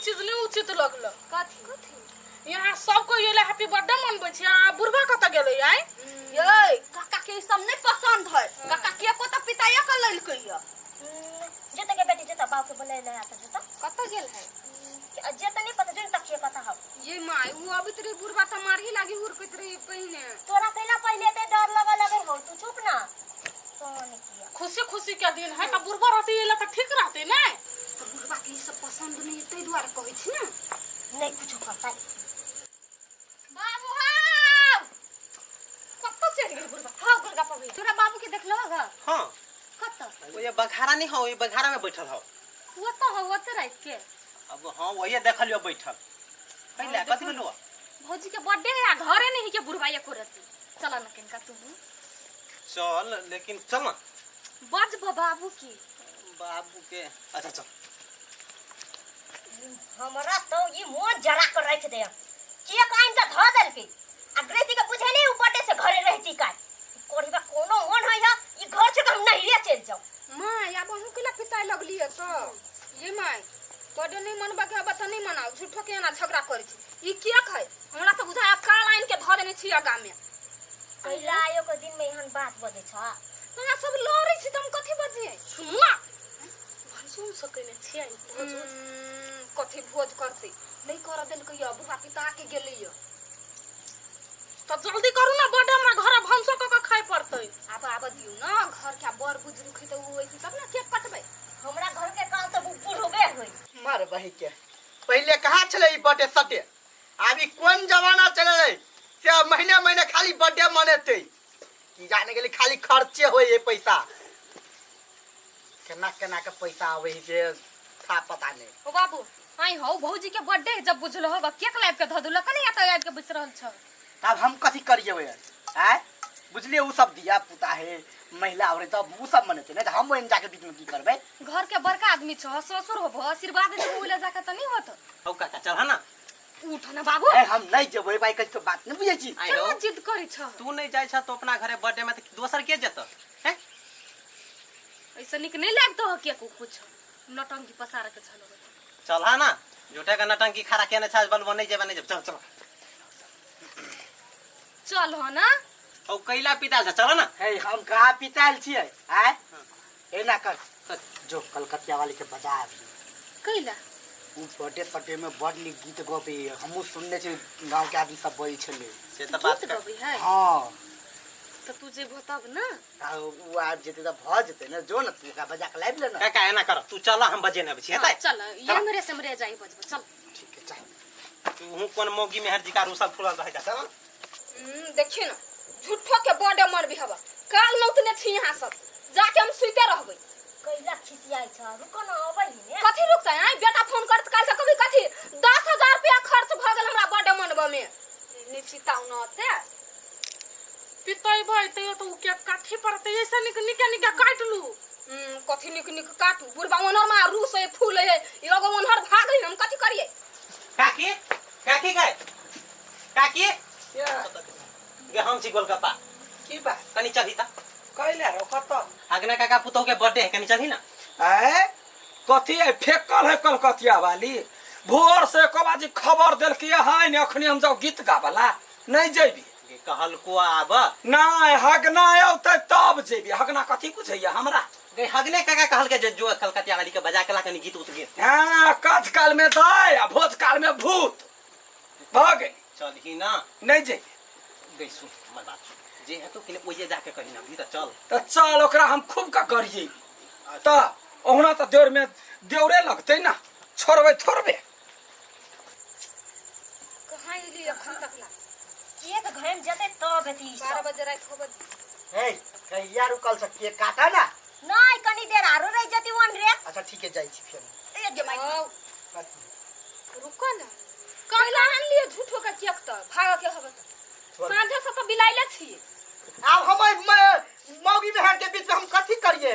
चीज नहीं उचित लगल। कथी कथी यहाँ सबको ये हैप्पी बर्थडे मनबै छै आ बुढ़वा कत गेलै आइ? ये काका के सब नहीं पसंद है। काका के को त पिताया कर ललकै या जेता के बेटी जेता बाप के बोले ले आता जेता कत गेल है जेता नहीं पता जोन तक पता हो। ये माय वो अभी तेरे बुढ़वा त मारही लागी हुरकत रही पहिने तोरा कहला पहले ते डर लगे हो तू चुप ना तो नहीं किया। खुशी खुशी के दिन है त बुढ़वा रहते ये त ठीक रहते ना। तो बुढ़वा के सब पसंद नहीं तै द्वारा कहै छी ना नहीं कुछ पता बाबू हां कत चढ़ गेल बुढ़वा हां गुलगा पवी तोरा बाबू के देखलो ह हां कत वो ये बघारा नहीं हो, ये बघारा में बैठल हो। वो तो हो वो तो रात के अब हां वही देखलियो बैठल पहले कथि बोलुआ भौजी के बर्थडे है आ घरे नहीं के बुढ़वा ये करती चला न किनका तू चल लेकिन चल ना बज बाबू की बाबू के अच्छा चल हमरा तो ये मोन जरा कर रख दे के काइन त ध देल के अग्रेती के बुझे नहीं ऊपर से घरे रहती का कोढ़ीबा कोनो मन है ये घर से हम नहीं रे चल जाओ। मां या बहु के पिताई लगली है तो ये माय बर्थडे नहीं मनबा के बता नहीं मनाओ झूठो के ना झगड़ा करै छी ई के खै हमरा तो बुझाया काल आइन के ध देने छी आगा में कैला आयो के दिन में एहन बात बजे छ तोरा सब लड़ै छी तुम कथि बजिए सुन ना भनसुन सकै ने छियै भोज कथि भोज करते नहीं कर देल के बुढ़ा पिता के गेलै त जल्दी करू ना बर्थडे हमरा घर भनसो क खाय पड़तै। अब दियो ना घर के बड़ बुजुर्ग है तो वो ऐसे तब ना केक कटबै हमरा घर के काम तो बुढ़बे होई मार बही के पहले कहाँ चले ई बर्थडे सटे अभी कौन जमाना चले से महीने महीने खाली बर्थडे मनेते की जाने के लिए खाली खर्चे होए ये पैसा केना केना के पैसा आवे जे था पता नहीं। ओ बाबू आई हो भौजी के बर्थडे जब बुझलो होगा केक लाइव के ध दुल कने या त के बिस रहल छ तब हम कथी करिए वे हैं बुझलिए उ सब दिया पुता है महिला औरत तब उ सब मनेते नहीं हम वहीं जाके बीच में की करबे घर के बड़का आदमी छ ससुर हो आशीर्वाद दे बोले जाके त नहीं होत हो काका चल ना उठ ना बाबू ए हम नहीं जेबै भाई कछ तो बात नहीं बुझे छी आई हो क्या जिद करी छ तू नहीं जाय छ तो अपना घरे बर्थडे में तो दोसर के जत हैं ऐसा निक नहीं लागतो हो के कुछ नटंकी पसार के छलो चल हा ना झूठे का नटंकी खरा के न छाज बलबो नहीं जेबे नहीं जब चल चल चल हो ना ओ कैला पिता चल ना है हम कहाँ पिताल छिए हैं ए ना कर जो कलकतिया वाली के बजा कैला उ बर्थडे सटे में बड़ नीक गीत गबे हमहु सुनने छी गांव के आदमी सब बोल छले से त बात कर गबी है हां तो तू जे तब ना उ आ जेते त भ जेते न जो न तू का बजा के लाइव ले न काका एना कर तू चल हम बजे न बछि हेतै चल ये मेरे से मरे जाई बजब चल ठीक है चल तू हूं कोन मोगी में हर जिका रूसल फुलल रह जा चल देखिए ना झूठो के बर्थडे मन भी हवा काल में उतने छी यहां सब जाके हम सुते रहबै कैला खिसियाई छ रुको न अबै ने कथि रुकता है बेटा फोन करत काल से कभी कथि 10,000 रुपया खर्च भ गेल हमरा बर्थडे मनबे में निचिताउ न होते पितई भाई ते तो के काठी पड़ते ऐसा निक निके निके काट लू कथि निक निक काटू बुढ़वा ओनर में रूस है फूल है एगो ओनर भाग गई हम कथि करिए काकी काकी गए काकी गे हम छी गोलगप्पा की बात कनी चली ता कैले रो कत अगना काका पुतो के बर्थडे है कनी चली ना ए कथी है फेकल है कलकतिया वाली भोर से कबाजी खबर देल कि हाय ने अखनी हम जाओ गीत गावला नहीं जेबी गे कहल को आब नहीं हगना औते तब जेबी हगना कथी बुझैया हमरा गे हगने काका कहल के जो कलकतिया वाली के बजा के ला कनी गीत उत गे हां काज काल में दाय आ भोज काल में भूत भागे चल ही ना नहीं जेबी गे सुन हमर बात जे है तो किने ओजे जाके कही ना भी त चल तो चल ओकरा हम खूब का करिए त ओहना त देर में देवरे लगते ना छोड़बे थोड़बे कहां इली अखन तक ना एक घरे में जते तब एती 12 बजे रात हो बज ए कहिया रुकल छ के काटा ना नहीं कनी देर आरो रह जती वन रे अच्छा ठीक है जाई छी फिर ए गे माई रुको ना कहला हन लिए झूठो का केक त भाग के हबे सांझे से तो बिलाइले छी अब हम मौगी में हर के बीच में हम कथी करिए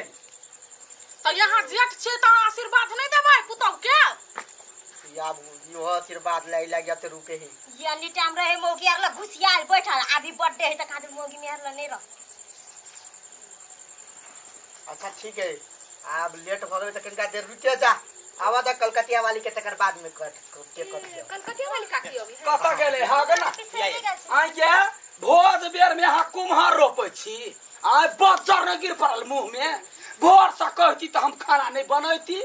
त यहाँ जेठ छे त आशीर्वाद नहीं देबै पुतौ के या यो आशीर्वाद लै लग त रुके ही ये नी टाइम रहे मौगी आरला घुसियाल बैठल अभी बर्थडे है त खातिर मौगी में आरला नहीं रह अच्छा ठीक है अब लेट हो गए तो कनिका देर रुके जा आवा दा कलकतिया वाली के तकर बाद में कट दियो। कलकतिया वाली काकी अभी कत गेले हागना पिसैले गेल छै आइ के भोज बेर में अहाँ कुम्हार रोपै छी आइ बच्चर न गिर पड़ल मुंह में भोर से कहती तो हम खाना नहीं बनैती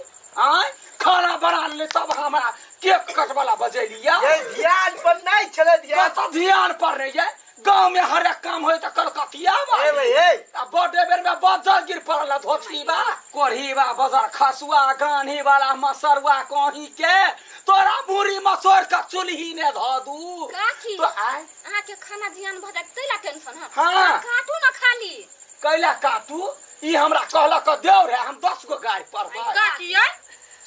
आइ खाना बना ले तब हमरा केक कट वाला बजेलिया ये ध्यान पर नहीं चले दिया। कत ध्यान पर नहीं है गांव में हर एक काम होय त कलकतिया ए भाई ए आ बर्थडे बेर में बच्चर गिर पड़ल धोती बा कोढ़ी बा बजार खसुआ गान्ही वाला मसरुआ कहीं के तोरा मुरी मसोर का चुल्ही ने ध दू काकी तो आइ अहाँ के खाना ध्यान भ जात तैला टेंशन है हाँ। काटू ना खाली कैला काटू ई हमरा कहलक देव रे हम 10 गो गाय पढ़बै काकी आई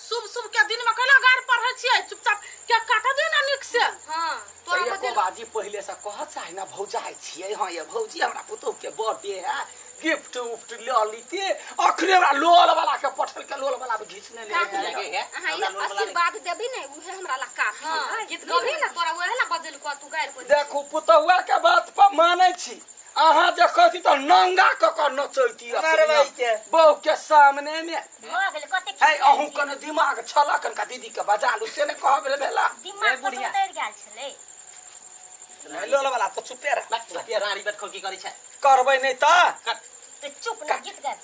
शुभ शुभ के दिन में कैला गाड़ पढ़ै छियै चुपचाप क्या काटा दे ना निक से हां तोरा तोरा बदल बाजी पहले से कह चाहे ना भौजाई छियै हां ये भौजी हमरा पुतौ के बर्थडे है गिफ्ट उफ्ट ले लीते अखने हमरा लोल वाला के पठल के लोल वाला में घिचने ले काकी जाएगा है अहाँ ये आशीर्वाद देबी ने उहे हमरा ला काफी हाँ, गीत गबी ना तोरा उहे ला बदल को तू गायर को देखो पुतौआ के बात पर मानै छी अहाँ जे कहती तो नंगा क के नचैती अरे भाई के बहू के सामने में भ गेल कते है अहू कने दिमाग छला कनका दीदी के बजा लू से ने कहबे भेला दिमाग पर उतर गेल छलै लोल वाला तो चुपे रह लतिया रानी बैठ की करै छै करबै नहीं त तो चुप ना गीत गाय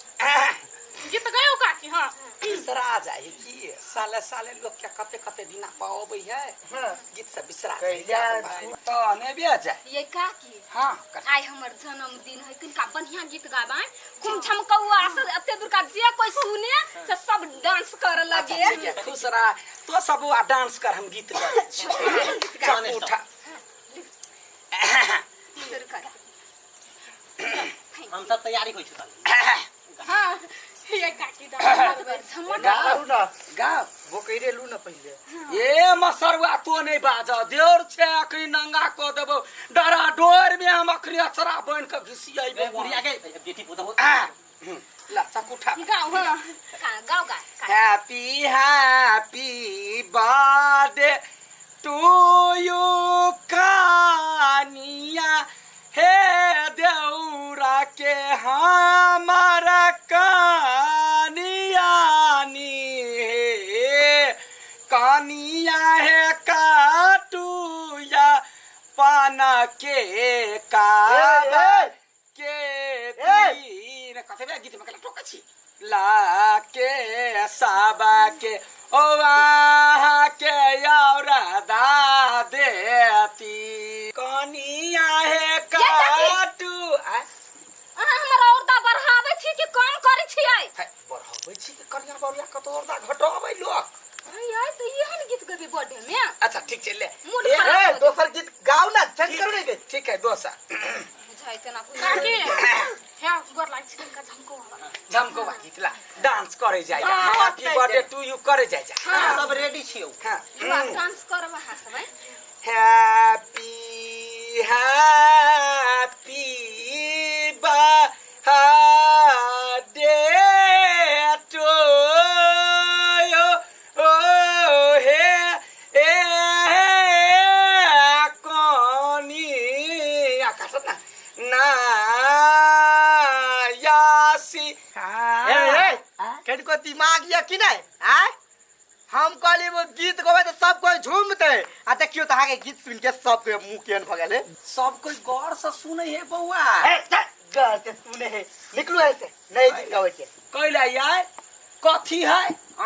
गीत गयो काकी हाँ बिसरा जाए कि साले साले लोग के कते कते दिना पाबै है हां गीत से बिसरा कैला तो ने बिया जाए ये काकी हां आई हमर जन्मदिन है किनका बढ़िया गीत गाबाई कुम झमकौआ से अते दूर का जे कोई सुने से सब डांस कर लगे ठीक है खुश रह तो सब आ डांस कर हम गीत गाए गाने उठा शुरू कर हम सब तैयारी होई छै हाँ ये काकी दा गाऊ ना गा वो कइरे लू ना पहले ए मसरुआ तो नहीं बाज देउर छे अखनी नंगा को देबो डरा डोर में हम अखनी अचरा बन के घिसियाइबो ए बुढ़िया के बेटी पुतो ला चकुठा गाओ हां गाओ गा happy happy birthday to you कानिया हे देउरा के हमारा कानियानी हे कानिया है काटू या पाना के काबा के दीन कथे बे गीत में कला टोका छी ला के साबा के ओ वहाँ के औरा दा देती कनिया है काटू अहाँ हमर औरदा बढ़ावे छी कि कम करै छी आई बढ़ाबै छी कि कनिया बरिया कत औरदा घटाबै लोग आई तो एहन गीत गबी बर्थडे में अच्छा ठीक छै ले मूड ए, खराब ए दोसर गीत गाऊ ना चेंज करू ने ठीक है दोसा बुझाइ तना काकी है गोर लाग छी का झमको झमको बा गीत ला डांस करे जाय हाँ, हैप्पी बर्थडे टू यू करे जाय सब रेडी छियौ हां डांस करब हां सब happy happy birthday to you ओ हे ए कोनी आकाश ना यासी ए कनिको दिमाग ये कि नहीं आ हम कहली वो गीत गवे तो सब कोई झूमते आ देखियो तो आगे गीत सुन के सब के मुंह केन भगले सब कोई गौर से सुने है बउआ ए गल के सुने है निकलू ऐसे नहीं गीत गावे के कैला आय कथी है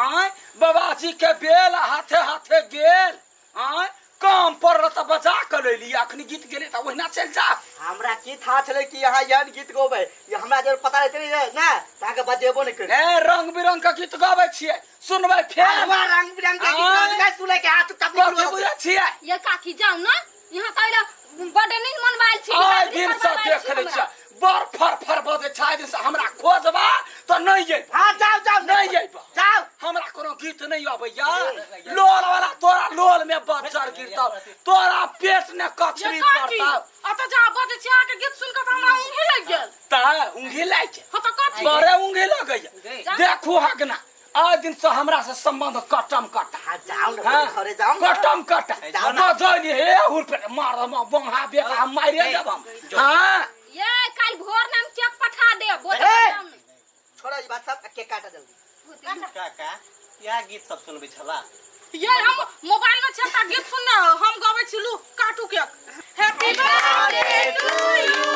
आय बाबाजी के बेल हाथे हाथे गेल आय काम पर त बजा के लेली अखनी गीत गेले त ओहिना चल जा हमरा की था छले कि यहाँ यान गीत गवे ये हमरा जब पता रहते नहीं ना ताके बजेबो नहीं करे ए रंग बिरंग के गीत गाबै छियै सुनबै फेर हवा रंग बिरंग के गीत गावे सुने के हाथ तब कथी बुझै छियै ये काकी जाऊ ना यहाँ तैला बर्थडे नहीं मनवाइल छी आय दिन से देख ले छियै बर फर फर बजे छाय दिन से हमरा खोजबा त नहीं ये हां जाओ जाओ नहीं ये जाओ हमरा कोनो गीत नहीं अबैया लोल वाला तोरा लोल में बच्चर गिरता तोरा पेट ने कचरी काकी पड़ता अत जा बजे छी आके गीत सुन के त हमरा ऊँघी लग गेल ता उंगी लाइके हाँ तो कथी बड़े उंगी लगैया देखू हगना आज दिन से हमरा से संबंध कटम कटा हां जाओ ना हाँ, घरे जाओ कटम कटा जाओ ना। बजनी हे हुर पे मार हम बंहा बेटा हम मारे देब हम हां ये कल भोर नाम चेक पठा दे बोल ए! छोड़ा ई बात सब के काटा जल्दी काका यह गीत सब सुनबे छला ये हम मोबाइल में छेता गीत सुनने हम गावे छी लू काटू cake happy birthday to you